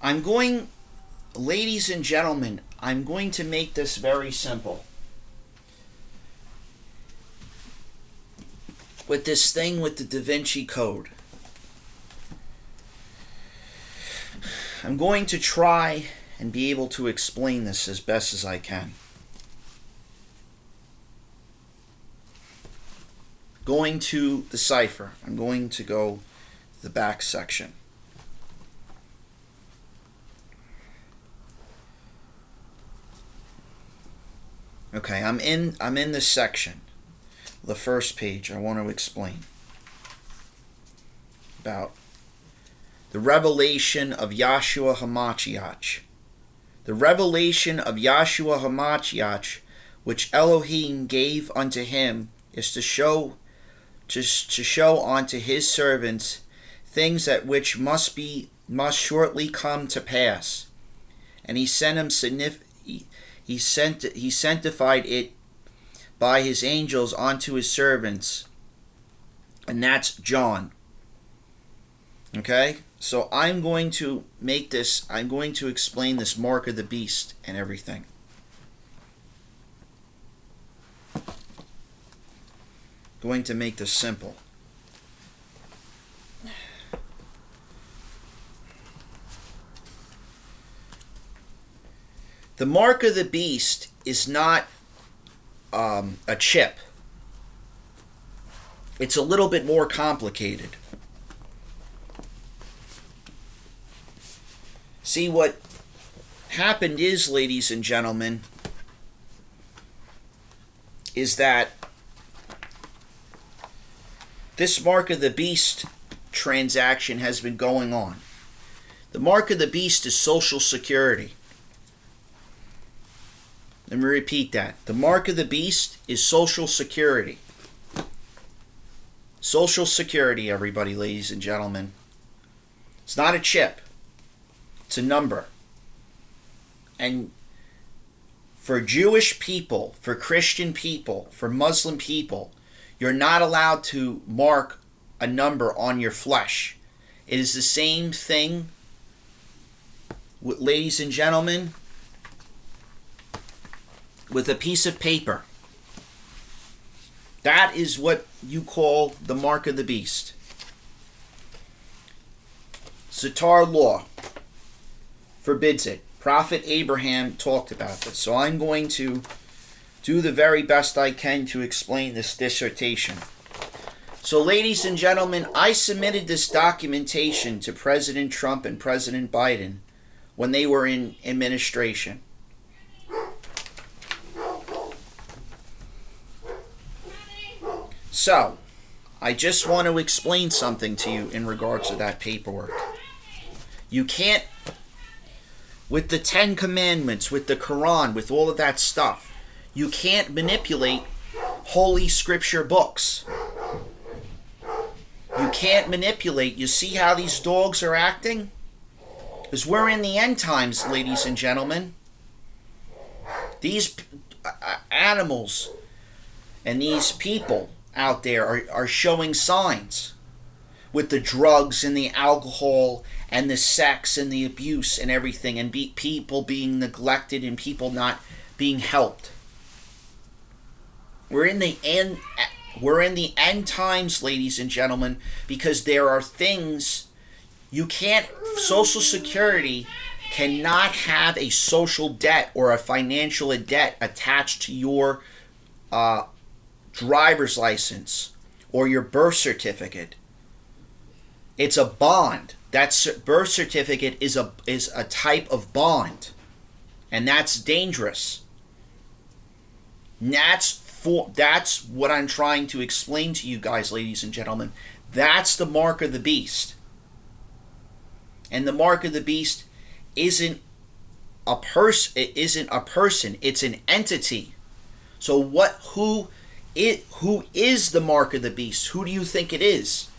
I'm going, ladies and gentlemen, I'm going to make this very simple. With this thing with the Da Vinci Code, I'm going to try and be able to explain this as best as I can. Going to the cipher, I'm going to go to the back section. Okay, I'm in this section. The first page I want to explain about the revelation of Yahshua HaMashiach. The revelation of Yahshua HaMashiach, which Elohim gave unto him, is to show unto his servants things that which must shortly come to pass. And he sent him he sanctified it by his angels unto his servants. And that's John. Okay? So I'm going to explain this mark of the beast and everything. Going to make this simple. The mark of the beast is not a chip. It's a little bit more complicated. See, what happened is, ladies and gentlemen, is that this mark of the beast transaction has been going on. The mark of the beast is Social Security. Let me repeat that. The mark of the beast is Social Security. Social Security, everybody, ladies and gentlemen. It's not a chip. It's a number. And for Jewish people, for Christian people, for Muslim people, you're not allowed to mark a number on your flesh. It is the same thing, ladies and gentlemen, with a piece of paper. That is what you call the mark of the beast. Satar law forbids it. Prophet Abraham talked about this. So I'm going to do the very best I can to explain this dissertation. So, ladies and gentlemen, I submitted this documentation to President Trump and President Biden when they were in administration. So, I just want to explain something to you in regards to that paperwork. You can't, with the Ten Commandments, with the Quran, with all of that stuff, you can't manipulate Holy Scripture books. You can't manipulate. You see how these dogs are acting? Because we're in the end times, ladies and gentlemen. These animals and these people out there are showing signs with the drugs and the alcohol and the sex and the abuse and everything, and people being neglected and people not being helped. We're in the end times, ladies and gentlemen, because there are things you can't. Social Security cannot have a social debt or a financial debt attached to your driver's license or your birth certificate. It's a bond. That birth certificate is a type of bond, and that's dangerous. And that's what I'm trying to explain to you guys, ladies and gentlemen. That's the mark of the beast. And the mark of the beast isn't a person. It's an entity. So who is the mark of the beast? Who do you think it is?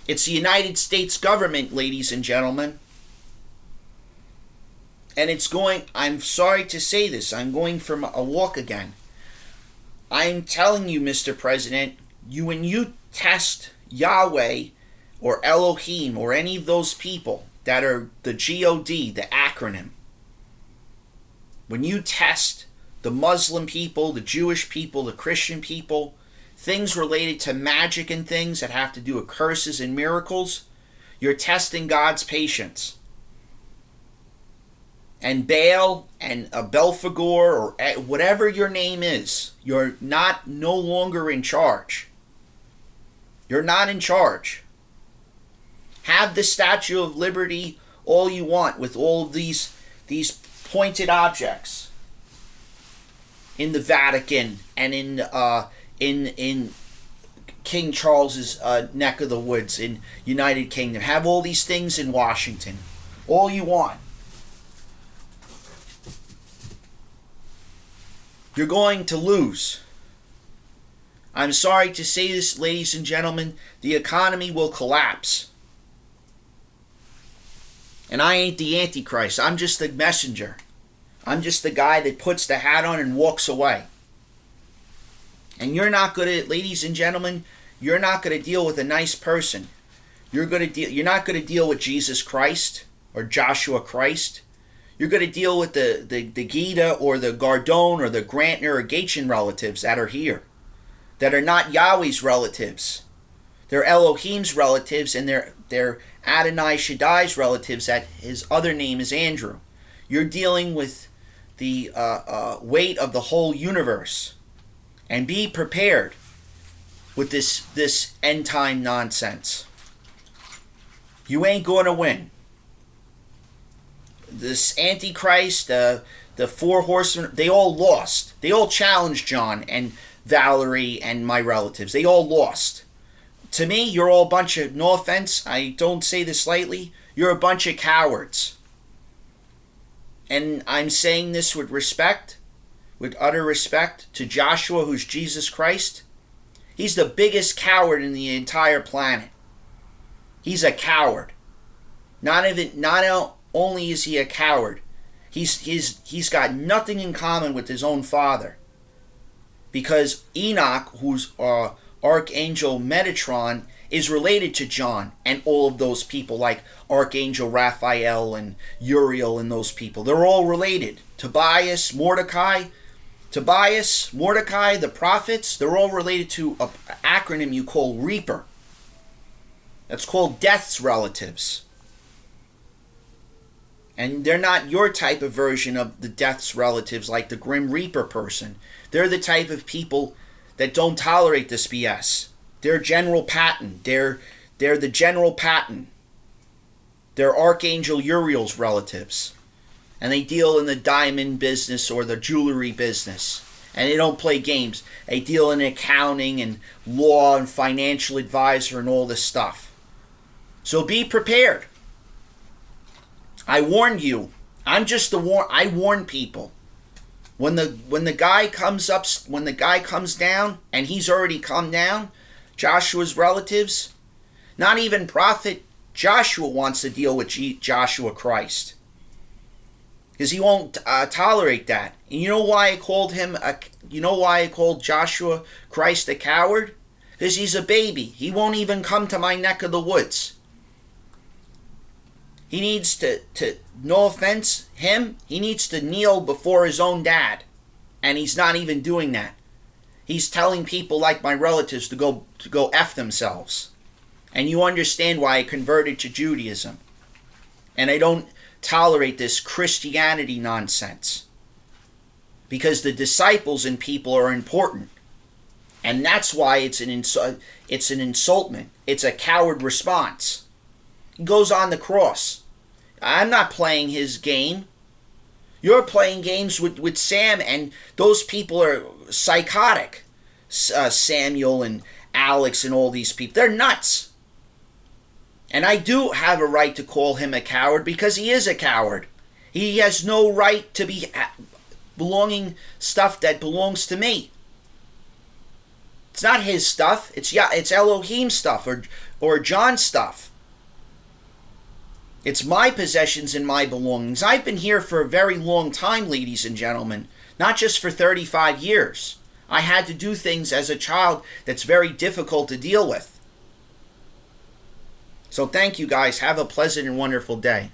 It's the United States government, ladies and gentlemen. And I'm sorry to say this, I'm going for a walk again. I'm telling you, Mr. President, when you test Yahweh or Elohim or any of those people, that are the God, the acronym. When you test the Muslim people, the Jewish people, the Christian people, things related to magic and things that have to do with curses and miracles, you're testing God's patience. And Baal and Belphegor, or whatever your name is, you're no longer in charge. You're not in charge. Have the Statue of Liberty all you want with all of these pointed objects in the Vatican and in King Charles's neck of the woods in United Kingdom. Have all these things in Washington, all you want. You're going to lose. I'm sorry to say this, ladies and gentlemen, the economy will collapse. And I ain't the Antichrist. I'm just the messenger. I'm just the guy that puts the hat on and walks away. And you're not going to, ladies and gentlemen, you're not going to deal with a nice person. You're not going to deal with Jesus Christ or Joshua Christ. You're going to deal with the Gita or the Gardone or the Grantner or Gatchen relatives that are here, that are not Yahweh's relatives. They're Elohim's relatives, and they're Adonai Shaddai's relatives that his other name is Andrew. You're dealing with the weight of the whole universe. And be prepared with this end time nonsense. You ain't going to win. This Antichrist, the four horsemen, they all lost. They all challenged John and Valerie and my relatives. They all lost. To me, you're all a bunch of, no offense, I don't say this lightly, you're a bunch of cowards. And I'm saying this with respect, with utter respect to Joshua, who's Jesus Christ. He's the biggest coward in the entire planet. He's a coward. Not only is he a coward, he's got nothing in common with his own father. Because Enoch, who's Archangel Metatron, is related to John and all of those people, like Archangel Raphael and Uriel and those people. They're all related. Tobias, Mordecai, the prophets, they're all related to an acronym you call Reaper. That's called Death's relatives. And they're not your type of version of the Death's relatives like the Grim Reaper person. They're the type of people that don't tolerate this BS. They're General Patton. They're the General Patton. They're Archangel Uriel's relatives. And they deal in the diamond business or the jewelry business. And they don't play games. They deal in accounting and law and financial advisor and all this stuff. So be prepared. I warned you. I'm just I warn people. When the guy comes down, and he's already come down, Joshua's relatives, not even Prophet Joshua wants to deal with Joshua Christ. Because he won't tolerate that. And you know why I called Joshua Christ a coward? Because he's a baby. He won't even come to my neck of the woods. He needs to no offense, he needs to kneel before his own dad. And he's not even doing that. He's telling people like my relatives to go F themselves. And you understand why I converted to Judaism. And I don't tolerate this Christianity nonsense. Because the disciples and people are important. And that's why it's an insultment. It's a coward response. He goes on the cross. I'm not playing his game. You're playing games with Sam, and those people are psychotic. Samuel and Alex and all these people. They're nuts. And I do have a right to call him a coward because he is a coward. He has no right to be belonging stuff that belongs to me. It's not his stuff. It's Elohim stuff or John's stuff. It's my possessions and my belongings. I've been here for a very long time, ladies and gentlemen. Not just for 35 years. I had to do things as a child that's very difficult to deal with. So thank you guys. Have a pleasant and wonderful day.